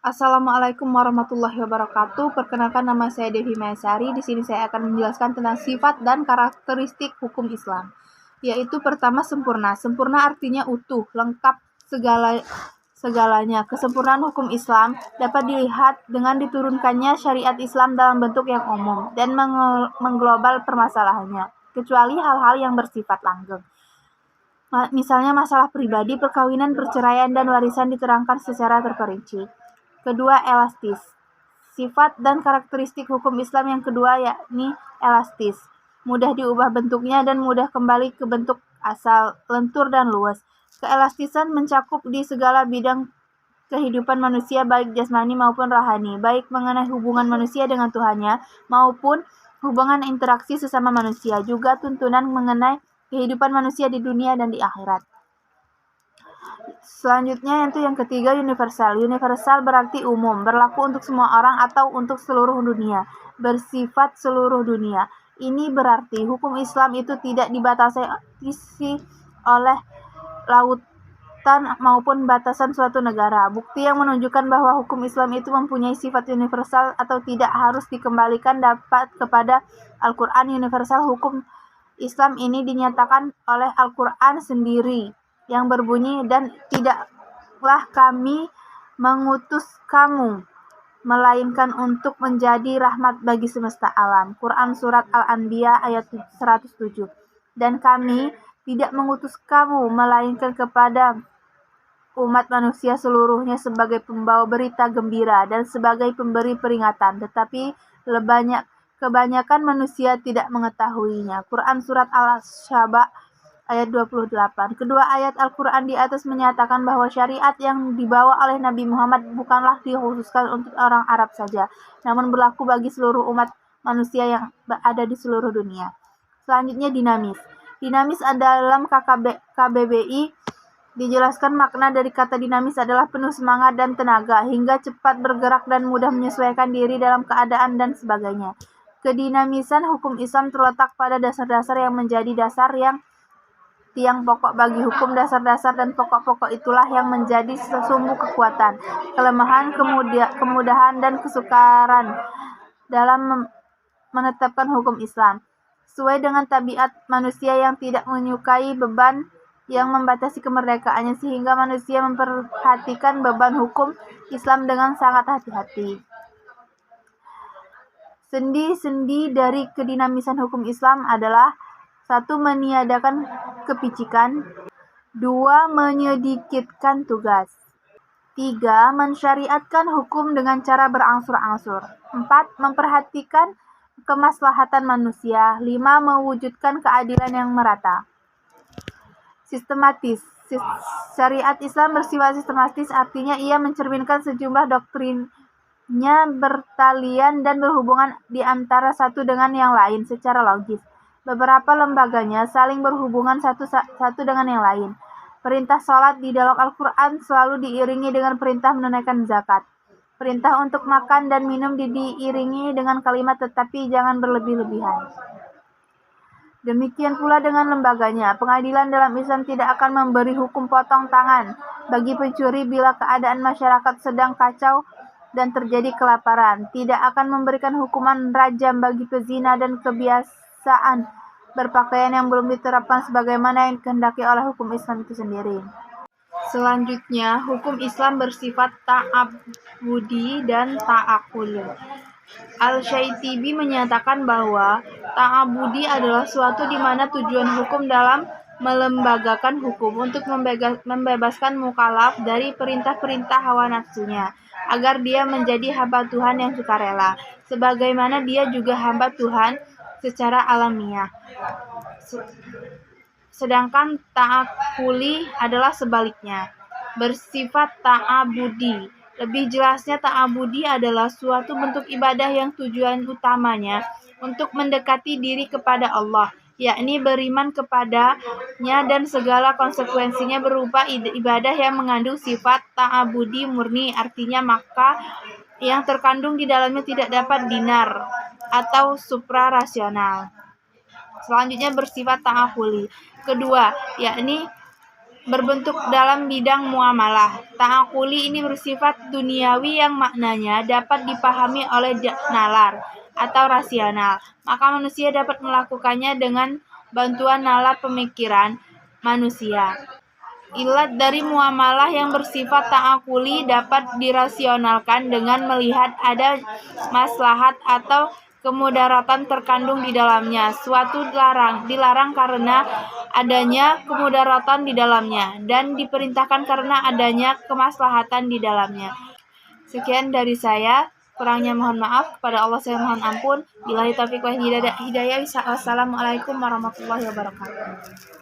Assalamualaikum warahmatullahi wabarakatuh. Perkenalkan, nama saya Devi Maesari. Di sini saya akan menjelaskan tentang sifat dan karakteristik hukum Islam. Yaitu pertama, sempurna. Sempurna artinya utuh, lengkap segalanya. Kesempurnaan hukum Islam dapat dilihat dengan diturunkannya syariat Islam dalam bentuk yang umum dan mengglobal permasalahannya, kecuali hal-hal yang bersifat langgeng. Misalnya masalah pribadi, perkawinan, perceraian, dan warisan diterangkan secara terperinci. Kedua, elastis. Sifat dan karakteristik hukum Islam yang kedua yakni elastis. Mudah diubah bentuknya dan mudah kembali ke bentuk asal, lentur dan luas. Keelastisan mencakup di segala bidang kehidupan manusia, baik jasmani maupun rohani, baik mengenai hubungan manusia dengan Tuhannya maupun hubungan interaksi sesama manusia, juga tuntunan mengenai kehidupan manusia di dunia dan di akhirat. Selanjutnya yaitu yang ketiga, universal. Universal berarti umum, berlaku untuk semua orang atau untuk seluruh dunia, bersifat seluruh dunia. Ini berarti hukum Islam itu tidak dibatasi oleh lautan maupun batasan suatu negara. Bukti yang menunjukkan bahwa hukum Islam itu mempunyai sifat universal atau tidak harus dikembalikan dapat kepada Al-Quran. Universal hukum Islam ini dinyatakan oleh Al-Quran sendiri yang berbunyi, dan tidaklah kami mengutus kamu melainkan untuk menjadi rahmat bagi semesta alam. Quran Surat Al-Anbiya ayat 107. Dan kami tidak mengutus kamu melainkan kepada umat manusia seluruhnya sebagai pembawa berita gembira dan sebagai pemberi peringatan, tetapi kebanyakan manusia tidak mengetahuinya. Quran Surat Al-Syaba ayat 28. Kedua ayat Al-Quran di atas menyatakan bahwa syariat yang dibawa oleh Nabi Muhammad bukanlah dikhususkan untuk orang Arab saja, namun berlaku bagi seluruh umat manusia yang ada di seluruh dunia. Selanjutnya, dinamis. Dinamis dalam KBBI dijelaskan makna dari kata dinamis adalah penuh semangat dan tenaga, hingga cepat bergerak dan mudah menyesuaikan diri dalam keadaan dan sebagainya. Kedinamisan hukum Islam terletak pada dasar-dasar yang menjadi dasar yang tiang pokok bagi hukum. Dasar-dasar dan pokok-pokok itulah yang menjadi sumbu kekuatan, kelemahan, kemudahan, dan kesukaran dalam menetapkan hukum Islam, sesuai dengan tabiat manusia yang tidak menyukai beban yang membatasi kemerdekaannya, sehingga manusia memperhatikan beban hukum Islam dengan sangat hati-hati. Sendi-sendi dari kedinamisan hukum Islam adalah: 1. Meniadakan kepicikan. 2. Menyedikitkan tugas. 3. Mensyariatkan hukum dengan cara berangsur-angsur. 4. Memperhatikan kemaslahatan manusia. 5. Mewujudkan keadilan yang merata. Sistematis. Syariat Islam bersifat sistematis, artinya ia mencerminkan sejumlah doktrinnya bertalian dan berhubungan di antara satu dengan yang lain secara logis. Beberapa lembaganya saling berhubungan satu dengan yang lain. Perintah sholat di dalam Al-Quran selalu diiringi dengan perintah menunaikan zakat. Perintah untuk makan dan minum diiringi dengan kalimat tetapi jangan berlebih-lebihan. Demikian pula dengan lembaganya. Pengadilan dalam Islam tidak akan memberi hukum potong tangan bagi pencuri bila keadaan masyarakat sedang kacau dan terjadi kelaparan. Tidak akan memberikan hukuman rajam bagi pezina dan kebiasaan berpakaian yang belum diterapkan sebagaimana yang dikehendaki oleh hukum Islam itu sendiri. Selanjutnya, hukum Islam bersifat ta'abudi dan ta'akuli. Al-Syaitibi menyatakan bahwa ta'abudi adalah suatu di mana tujuan hukum dalam melembagakan hukum untuk membebaskan mukallaf dari perintah-perintah hawa nafsunya, agar dia menjadi hamba Tuhan yang sukarela, sebagaimana dia juga hamba Tuhan secara alamiah. Sedangkan ta'akuli adalah sebaliknya, bersifat ta'abudi. Lebih jelasnya, ta'abudi adalah suatu bentuk ibadah yang tujuan utamanya untuk mendekati diri kepada Allah, yakni beriman kepadanya dan segala konsekuensinya berupa ibadah yang mengandung sifat ta'abudi murni, artinya maka yang terkandung di dalamnya tidak dapat dinar atau suprarasional. Selanjutnya bersifat ta'akuli kedua, yakni berbentuk dalam bidang muamalah. Ta'akuli ini bersifat duniawi yang maknanya dapat dipahami oleh nalar atau rasional. Maka manusia dapat melakukannya dengan bantuan nalar pemikiran manusia. Ilat dari muamalah yang bersifat ta'akuli dapat dirasionalkan dengan melihat ada maslahat atau kemudaratan terkandung di dalamnya. Suatu dilarang karena adanya kemudaratan di dalamnya, dan diperintahkan karena adanya kemaslahatan di dalamnya. Sekian dari saya. Kurangnya mohon maaf, kepada Allah saya mohon ampun. Billahi taufiq wal hidayah. Wassalamualaikum warahmatullahi wabarakatuh.